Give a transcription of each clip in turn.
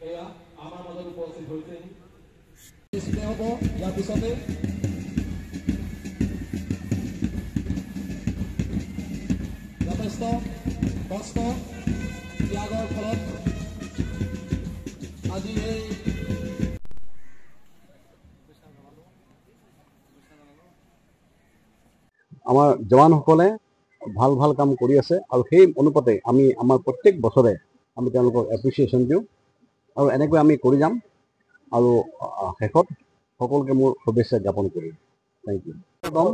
এয়া আমাৰ মাজত উপস্থিত হৈছে হ'ব ইয়াৰ পিছতে যথেষ্ট কষ্ট ত্যাগৰ ফলত আজি এই আমাৰ জৱানসকলে ভাল ভাল কাম কৰি আছে আৰু সেই অনুপাতে আমি আমাৰ প্ৰত্যেক বছৰে আমি তেওঁলোকক এপ্ৰিচিয়েশ্যন দিওঁ আৰু এনেকৈ আমি কৰি যাম আৰু শেষত সকলোকে মোৰ শুভেচ্ছা জ্ঞাপন কৰিম। Thank you. একদম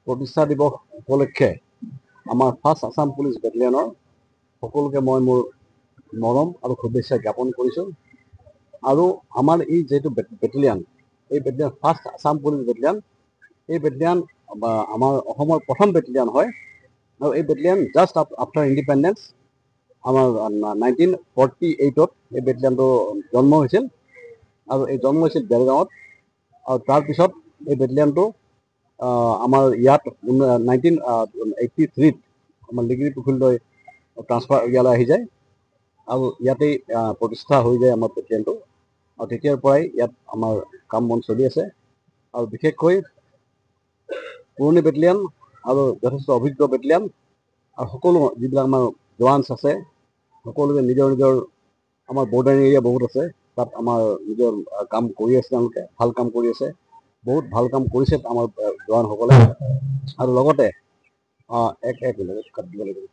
প্ৰতিষ্ঠা দিৱস উপলক্ষে আমাৰ ফাৰ্ষ্ট আছাম পুলিচ বেটেলিয়নৰ সকলোকে মই মোৰ মৰম আৰু শুভেচ্ছা জ্ঞাপন কৰিছোঁ আৰু আমাৰ এই যিটো বেটেলিয়ান এই battalion first Assam police battalion এই বেটেলিয়ান আমাৰ অসমৰ প্ৰথম বেটেলিয়ান হয় আৰু এই বেটেলিয়ান জাষ্ট আফটাৰ ইণ্ডিপেণ্ডেঞ্চ আমাৰ 1948 এই বেটেলিয়ানটো জন্ম হৈছিল আৰু এই জন্ম হৈছিল বেলগাঁৱত আৰু তাৰপিছত এই বেটেলিয়ানটো আমাৰ ইয়াত 1983 আমাৰ লিগিৰি পুখুৰীলৈ ট্ৰান্সফাৰ ইয়ালৈ আহি যায় আৰু ইয়াতেই প্ৰতিষ্ঠা হৈ যায় আমাৰ বেটেলিয়ানটো আৰু তেতিয়াৰ পৰাই ইয়াত আমাৰ কাম বন চলি আছে আৰু বিশেষকৈ পুৰণি বেটেলিয়ান আৰু যথেষ্ট অভিজ্ঞ বেটেলিয়ান আৰু সকলো যিবিলাক আমাৰ জোৱানছ আছে সকলোৱে নিজৰ নিজৰ আমাৰ বৰ্ডাৰিং এৰিয়া বহুত আছে তাত আমাৰ নিজৰ কাম কৰি আছে তেওঁলোকে ভাল কাম কৰি আছে বহুত ভাল কাম কৰিছে আমাৰ জোৱানসকলে আৰু লগতে এক মিনিট কাট দিব লাগিব